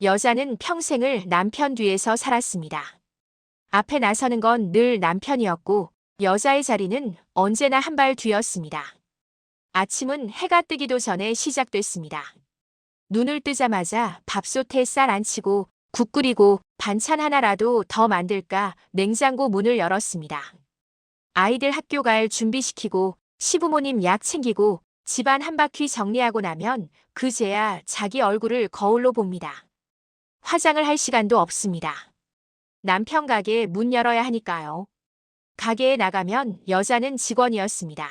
여자는 평생을 남편 뒤에서 살았습니다. 앞에 나서는 건 늘 남편이었고 여자의 자리는 언제나 한 발 뒤였습니다. 아침은 해가 뜨기도 전에 시작됐습니다. 눈을 뜨자마자 밥솥에 쌀 안 치고 국 끓이고 반찬 하나라도 더 만들까 냉장고 문을 열었습니다. 아이들 학교 갈 준비시키고 시부모님 약 챙기고 집안 한 바퀴 정리하고 나면 그제야 자기 얼굴을 거울로 봅니다. 화장을 할 시간도 없습니다. 남편 가게 문 열어야 하니까요. 가게에 나가면 여자는 직원이었습니다.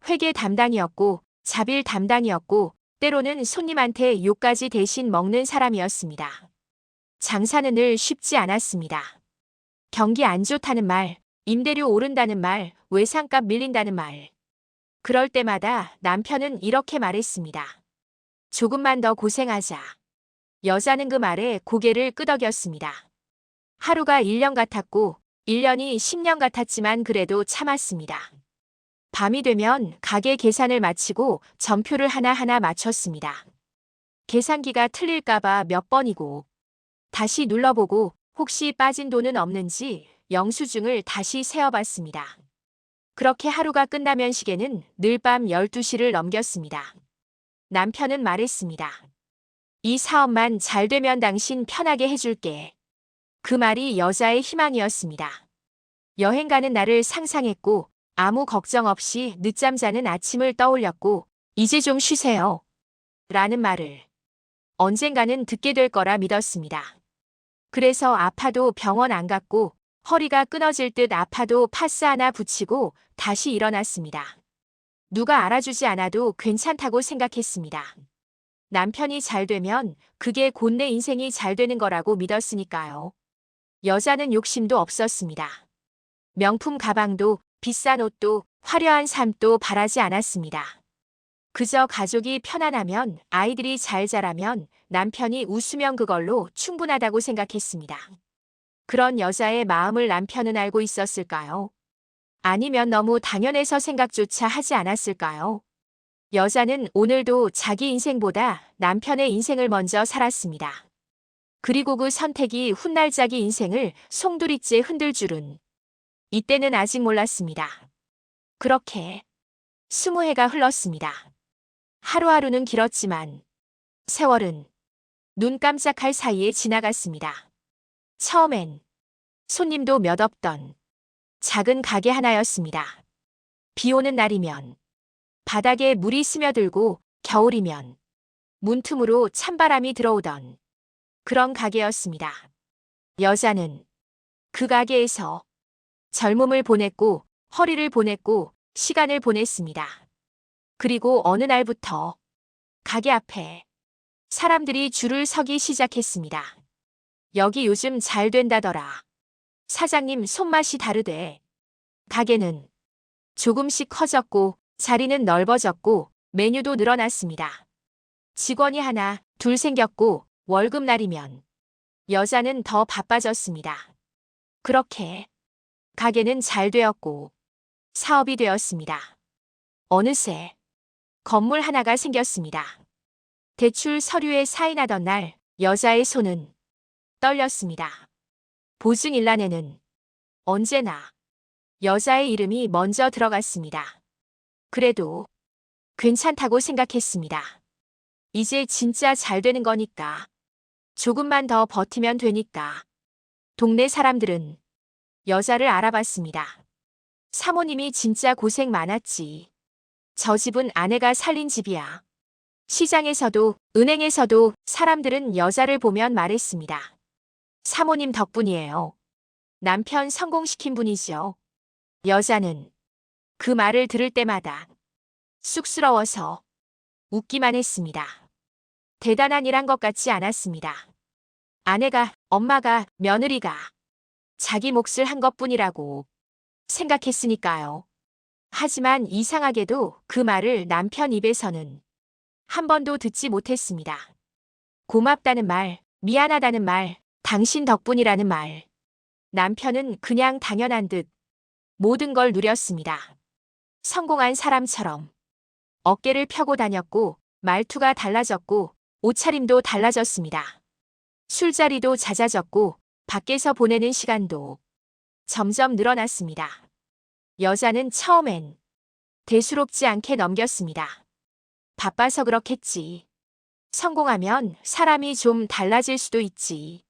회계 담당이었고 자빌 담당이었고 때로는 손님한테 욕까지 대신 먹는 사람이었습니다. 장사는 늘 쉽지 않았습니다. 경기 안 좋다는 말, 임대료 오른다는 말, 외상값 밀린다는 말. 그럴 때마다 남편은 이렇게 말했습니다. 조금만 더 고생하자. 여자는 그 말에 고개를 끄덕였습니다. 하루가 1년 같았고 1년이 10년 같았지만 그래도 참았습니다. 밤이 되면 가게 계산을 마치고 전표를 하나하나 맞췄습니다. 계산기가 틀릴까봐 몇 번이고 다시 눌러보고 혹시 빠진 돈은 없는지 영수증을 다시 세어봤습니다. 그렇게 하루가 끝나면 시계는 늘 밤 12시를 넘겼습니다. 남편은 말했습니다. 이 사업만 잘 되면 당신 편하게 해줄게. 그 말이 여자의 희망이었습니다. 여행 가는 날을 상상했고 아무 걱정 없이 늦잠 자는 아침을 떠올렸고 이제 좀 쉬세요. 라는 말을 언젠가는 듣게 될 거라 믿었습니다. 그래서 아파도 병원 안 갔고 허리가 끊어질 듯 아파도 파스 하나 붙이고 다시 일어났습니다. 누가 알아주지 않아도 괜찮다고 생각했습니다. 남편이 잘 되면 그게 곧 내 인생이 잘 되는 거라고 믿었으니까요. 여자는 욕심도 없었습니다. 명품 가방도 비싼 옷도 화려한 삶도 바라지 않았습니다. 그저 가족이 편안하면 아이들이 잘 자라면 남편이 웃으면 그걸로 충분하다고 생각했습니다. 그런 여자의 마음을 남편은 알고 있었을까요? 아니면 너무 당연해서 생각조차 하지 않았을까요? 여자는 오늘도 자기 인생보다 남편의 인생을 먼저 살았습니다. 그리고 그 선택이 훗날 자기 인생을 송두리째 흔들 줄은 이때는 아직 몰랐습니다. 그렇게 20해가 흘렀습니다. 하루하루는 길었지만 세월은 눈 깜짝할 사이에 지나갔습니다. 처음엔 손님도 몇 없던 작은 가게 하나였습니다. 비 오는 날이면 바닥에 물이 스며들고 겨울이면 문틈으로 찬바람이 들어오던 그런 가게였습니다. 여자는 그 가게에서 젊음을 보냈고 허리를 보냈고 시간을 보냈습니다. 그리고 어느 날부터 가게 앞에 사람들이 줄을 서기 시작했습니다. 여기 요즘 잘 된다더라. 사장님 손맛이 다르대. 가게는 조금씩 커졌고 자리는 넓어졌고 메뉴도 늘어났습니다. 직원이 하나, 둘 생겼고 월급날이면 여자는 더 바빠졌습니다. 그렇게 가게는 잘 되었고 사업이 되었습니다. 어느새 건물 하나가 생겼습니다. 대출 서류에 사인하던 날 여자의 손은 떨렸습니다. 보증일란에는 언제나 여자의 이름이 먼저 들어갔습니다. 그래도 괜찮다고 생각했습니다. 이제 진짜 잘 되는 거니까. 조금만 더 버티면 되니까. 동네 사람들은 여자를 알아봤습니다. 사모님이 진짜 고생 많았지. 저 집은 아내가 살린 집이야. 시장에서도 은행에서도 사람들은 여자를 보면 말했습니다. 사모님 덕분이에요. 남편 성공시킨 분이죠. 여자는 그 말을 들을 때마다 쑥스러워서 웃기만 했습니다. 대단한 일 한 것 같지 않았습니다. 아내가, 엄마가, 며느리가 자기 몫을 한 것뿐이라고 생각했으니까요. 하지만 이상하게도 그 말을 남편 입에서는 한 번도 듣지 못했습니다. 고맙다는 말, 미안하다는 말, 당신 덕분이라는 말. 남편은 그냥 당연한 듯 모든 걸 누렸습니다. 성공한 사람처럼 어깨를 펴고 다녔고 말투가 달라졌고 옷차림도 달라졌습니다. 술자리도 잦아졌고 밖에서 보내는 시간도 점점 늘어났습니다. 여자는 처음엔 대수롭지 않게 넘겼습니다. 바빠서 그렇겠지. 성공하면 사람이 좀 달라질 수도 있지.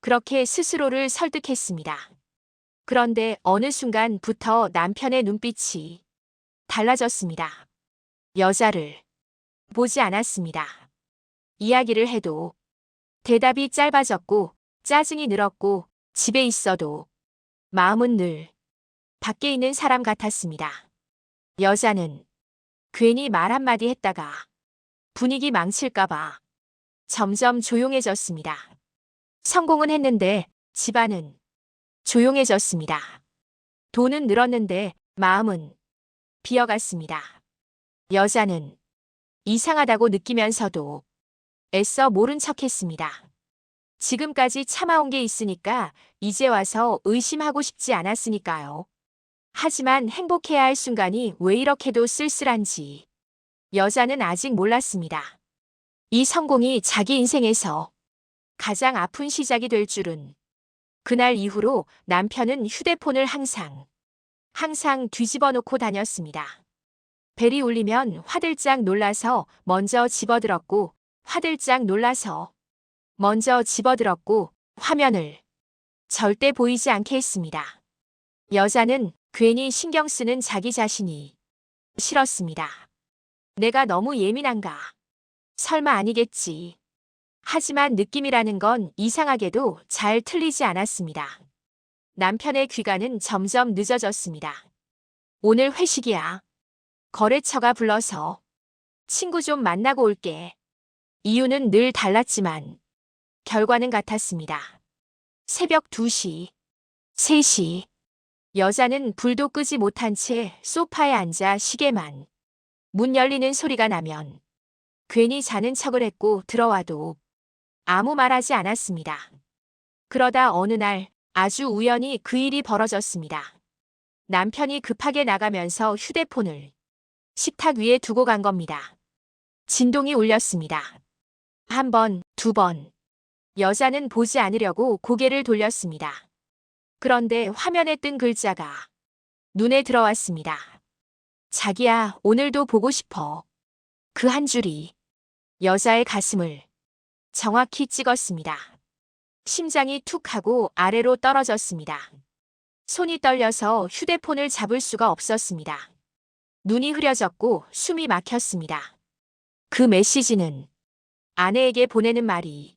그렇게 스스로를 설득했습니다. 그런데 어느 순간부터 남편의 눈빛이 달라졌습니다. 여자를 보지 않았습니다. 이야기를 해도 대답이 짧아졌고 짜증이 늘었고 집에 있어도 마음은 늘 밖에 있는 사람 같았습니다. 여자는 괜히 말 한마디 했다가 분위기 망칠까봐 점점 조용해졌습니다. 성공은 했는데 집안은 조용해졌습니다. 돈은 늘었는데 마음은 비어갔습니다. 여자는 이상하다고 느끼면서도 애써 모른 척했습니다. 지금까지 참아온 게 있으니까 이제 와서 의심하고 싶지 않았으니까요. 하지만 행복해야 할 순간이 왜 이렇게도 쓸쓸한지 여자는 아직 몰랐습니다. 이 성공이 자기 인생에서 가장 아픈 시작이 될 줄은. 그날 이후로 남편은 휴대폰을 항상 뒤집어 놓고 다녔습니다. 벨이 울리면 화들짝 놀라서 먼저 집어들었고 화면을 절대 보이지 않게 했습니다. 여자는 괜히 신경 쓰는 자기 자신이 싫었습니다. 내가 너무 예민한가? 설마 아니겠지. 하지만 느낌이라는 건 이상하게도 잘 틀리지 않았습니다. 남편의 귀가는 점점 늦어졌습니다. 오늘 회식이야. 거래처가 불러서 친구 좀 만나고 올게. 이유는 늘 달랐지만 결과는 같았습니다. 새벽 2시, 3시. 여자는 불도 끄지 못한 채 소파에 앉아 시계만. 문 열리는 소리가 나면 괜히 자는 척을 했고 들어와도 아무 말하지 않았습니다. 그러다 어느 날 아주 우연히 그 일이 벌어졌습니다. 남편이 급하게 나가면서 휴대폰을 식탁 위에 두고 간 겁니다. 진동이 울렸습니다. 한 번, 두 번. 여자는 보지 않으려고 고개를 돌렸습니다. 그런데 화면에 뜬 글자가 눈에 들어왔습니다. 자기야, 오늘도 보고 싶어. 그 한 줄이 여자의 가슴을 정확히 찍었습니다. 심장이 툭 하고 아래로 떨어졌습니다. 손이 떨려서 휴대폰을 잡을 수가 없었습니다. 눈이 흐려졌고 숨이 막혔습니다. 그 메시지는 아내에게 보내는 말이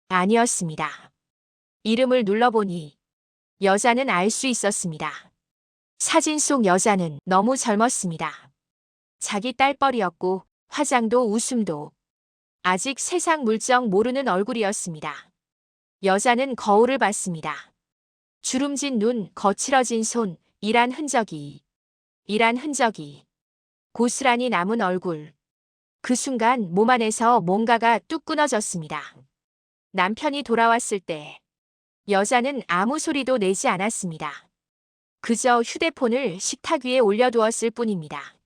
아니었습니다. 이름을 눌러보니 여자는 알 수 있었습니다. 사진 속 여자는 너무 젊었습니다. 자기 딸뻘이었고 화장도 웃음도 아직 세상 물정 모르는 얼굴이었습니다. 여자는 거울을 봤습니다. 주름진 눈, 거칠어진 손, 일한 흔적이 고스란히 남은 얼굴. 그 순간 몸 안에서 뭔가가 뚝 끊어졌습니다. 남편이 돌아왔을 때 여자는 아무 소리도 내지 않았습니다. 그저 휴대폰을 식탁 위에 올려두었을 뿐입니다.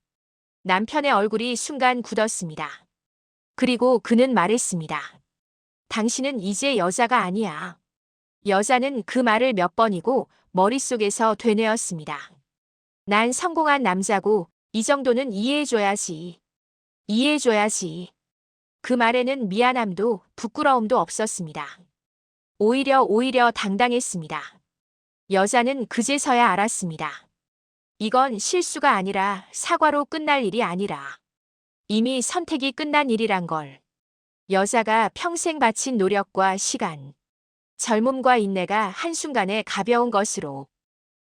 남편의 얼굴이 순간 굳었습니다. 그리고 그는 말했습니다. 당신은 이제 여자가 아니야. 여자는 그 말을 몇 번이고 머릿속에서 되뇌었습니다. 난 성공한 남자고 이 정도는 이해해줘야지. 그 말에는 미안함도 부끄러움도 없었습니다. 오히려 당당했습니다. 여자는 그제서야 알았습니다. 이건 실수가 아니라 사과로 끝날 일이 아니라 이미 선택이 끝난 일이란 걸. 여자가 평생 바친 노력과 시간, 젊음과 인내가 한순간에 가벼운 것으로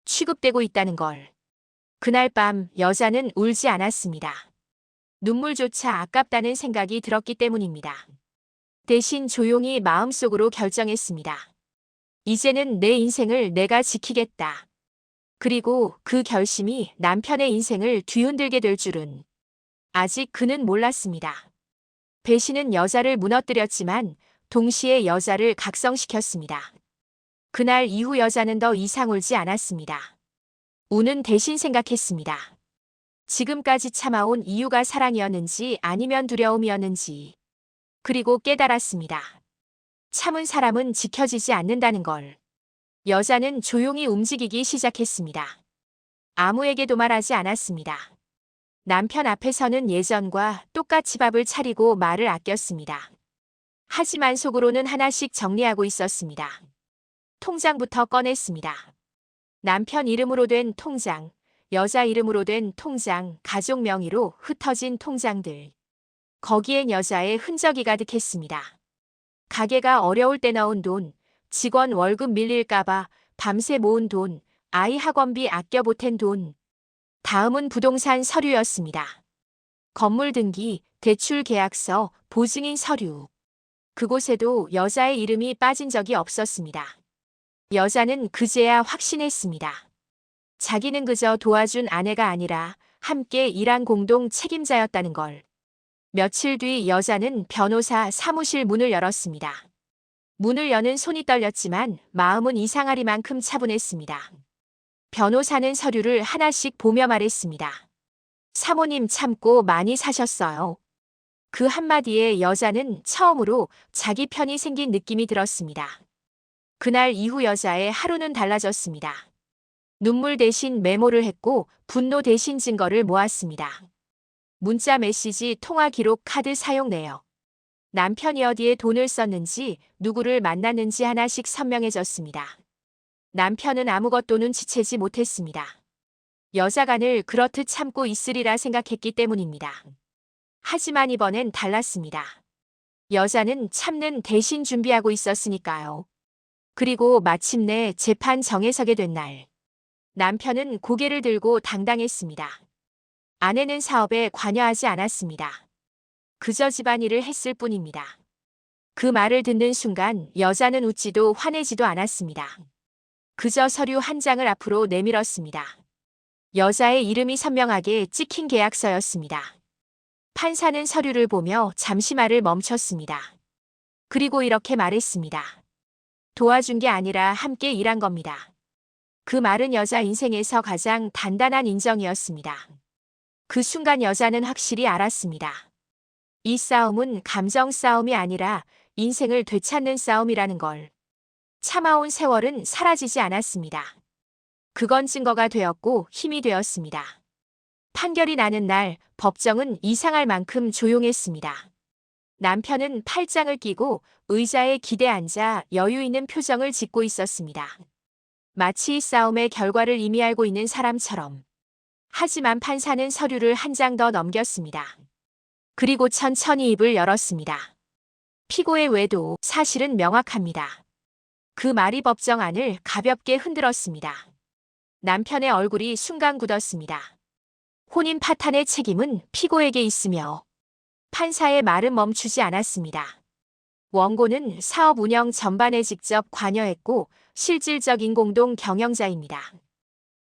취급되고 있다는 걸. 그날 밤 여자는 울지 않았습니다. 눈물조차 아깝다는 생각이 들었기 때문입니다. 대신 조용히 마음속으로 결정했습니다. 이제는 내 인생을 내가 지키겠다. 그리고 그 결심이 남편의 인생을 뒤흔들게 될 줄은 아직 그는 몰랐습니다. 배신은 여자를 무너뜨렸지만 동시에 여자를 각성시켰습니다. 그날 이후 여자는 더 이상 울지 않았습니다. 우는 대신 생각했습니다. 지금까지 참아온 이유가 사랑이었는지 아니면 두려움이었는지. 그리고 깨달았습니다. 참은 사람은 지켜지지 않는다는 걸. 여자는 조용히 움직이기 시작했습니다. 아무에게도 말하지 않았습니다. 남편 앞에서는 예전과 똑같이 밥을 차리고 말을 아꼈습니다. 하지만 속으로는 하나씩 정리하고 있었습니다. 통장부터 꺼냈습니다. 남편 이름으로 된 통장, 여자 이름으로 된 통장, 가족 명의로 흩어진 통장들. 거기엔 여자의 흔적이 가득했습니다. 가게가 어려울 때 넣은 돈, 직원 월급 밀릴까봐 밤새 모은 돈, 아이 학원비 아껴 보탠 돈. 다음은 부동산 서류였습니다. 건물 등기, 대출 계약서, 보증인 서류. 그곳에도 여자의 이름이 빠진 적이 없었습니다. 여자는 그제야 확신했습니다. 자기는 그저 도와준 아내가 아니라 함께 일한 공동 책임자였다는 걸. 며칠 뒤 여자는 변호사 사무실 문을 열었습니다. 문을 여는 손이 떨렸지만 마음은 이상하리만큼 차분했습니다. 변호사는 서류를 하나씩 보며 말했습니다. 사모님 참고 많이 사셨어요. 그 한마디에 여자는 처음으로 자기 편이 생긴 느낌이 들었습니다. 그날 이후 여자의 하루는 달라졌습니다. 눈물 대신 메모를 했고 분노 대신 증거를 모았습니다. 문자 메시지, 통화 기록, 카드 사용 내역. 남편이 어디에 돈을 썼는지, 누구를 만났는지 하나씩 선명해졌습니다. 남편은 아무것도 눈치채지 못했습니다. 여자가 늘 그렇듯 참고 있으리라 생각했기 때문입니다. 하지만 이번엔 달랐습니다. 여자는 참는 대신 준비하고 있었으니까요. 그리고 마침내 재판 정에 서게 된 날. 남편은 고개를 들고 당당했습니다. 아내는 사업에 관여하지 않았습니다. 그저 집안일을 했을 뿐입니다. 그 말을 듣는 순간 여자는 웃지도 화내지도 않았습니다. 그저 서류 한 장을 앞으로 내밀었습니다. 여자의 이름이 선명하게 찍힌 계약서였습니다. 판사는 서류를 보며 잠시 말을 멈췄습니다. 그리고 이렇게 말했습니다. 도와준 게 아니라 함께 일한 겁니다. 그 말은 여자 인생에서 가장 단단한 인정이었습니다. 그 순간 여자는 확실히 알았습니다. 이 싸움은 감정 싸움이 아니라 인생을 되찾는 싸움이라는 걸. 참아온 세월은 사라지지 않았습니다. 그건 증거가 되었고 힘이 되었습니다. 판결이 나는 날 법정은 이상할 만큼 조용했습니다. 남편은 팔짱을 끼고 의자에 기대 앉아 여유 있는 표정을 짓고 있었습니다. 마치 이 싸움의 결과를 이미 알고 있는 사람처럼. 하지만 판사는 서류를 한 장 더 넘겼습니다. 그리고 천천히 입을 열었습니다. 피고의 외도, 사실은 명확합니다. 그 말이 법정 안을 가볍게 흔들었습니다. 남편의 얼굴이 순간 굳었습니다. 혼인 파탄의 책임은 피고에게 있으며 판사의 말은 멈추지 않았습니다. 원고는 사업 운영 전반에 직접 관여했고 실질적인 공동 경영자입니다.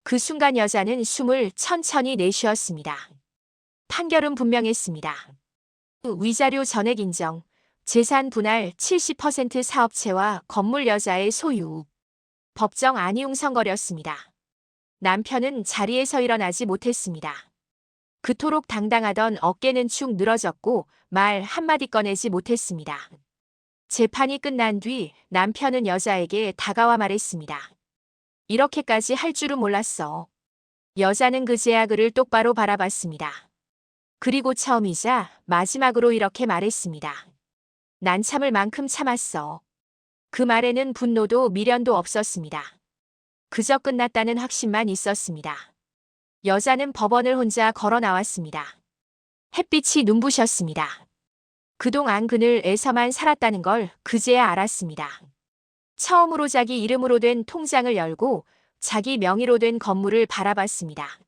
그 순간 여자는 숨을 천천히 내쉬었습니다. 판결은 분명했습니다. 위자료 전액 인정, 재산 분할 70% 사업체와 건물 여자의 소유. 법정 안이 웅성거렸습니다. 남편은 자리에서 일어나지 못했습니다. 그토록 당당하던 어깨는 축 늘어졌고 말 한마디 꺼내지 못했습니다. 재판이 끝난 뒤 남편은 여자에게 다가와 말했습니다. 이렇게까지 할 줄은 몰랐어. 여자는 그제야 그를 똑바로 바라봤습니다. 그리고 처음이자 마지막으로 이렇게 말했습니다. 난 참을 만큼 참았어. 그 말에는 분노도 미련도 없었습니다. 그저 끝났다는 확신만 있었습니다. 여자는 법원을 혼자 걸어 나왔습니다. 햇빛이 눈부셨습니다. 그동안 그늘에서만 살았다는 걸 그제야 알았습니다. 처음으로 자기 이름으로 된 통장을 열고 자기 명의로 된 건물을 바라봤습니다.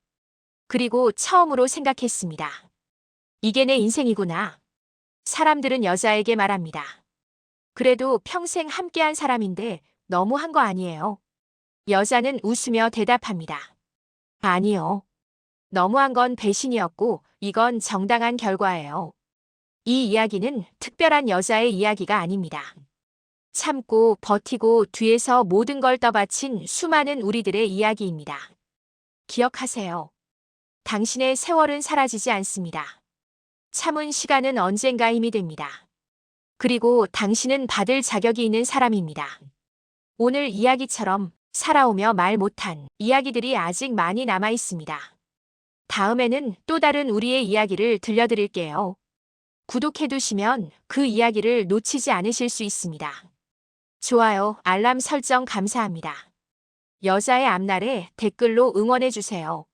그리고 처음으로 생각했습니다. 이게 내 인생이구나. 사람들은 여자에게 말합니다. 그래도 평생 함께한 사람인데 너무한 거 아니에요? 여자는 웃으며 대답합니다. 아니요. 너무한 건 배신이었고 이건 정당한 결과예요. 이 이야기는 특별한 여자의 이야기가 아닙니다. 참고 버티고 뒤에서 모든 걸 떠바친 수많은 우리들의 이야기입니다. 기억하세요. 당신의 세월은 사라지지 않습니다. 참은 시간은 언젠가 힘이 됩니다. 그리고 당신은 받을 자격이 있는 사람입니다. 오늘 이야기처럼 살아오며 말 못한 이야기들이 아직 많이 남아 있습니다. 다음에는 또 다른 우리의 이야기를 들려드릴게요. 구독해두시면 그 이야기를 놓치지 않으실 수 있습니다. 좋아요, 알람 설정 감사합니다. 여자의 앞날에 댓글로 응원해주세요.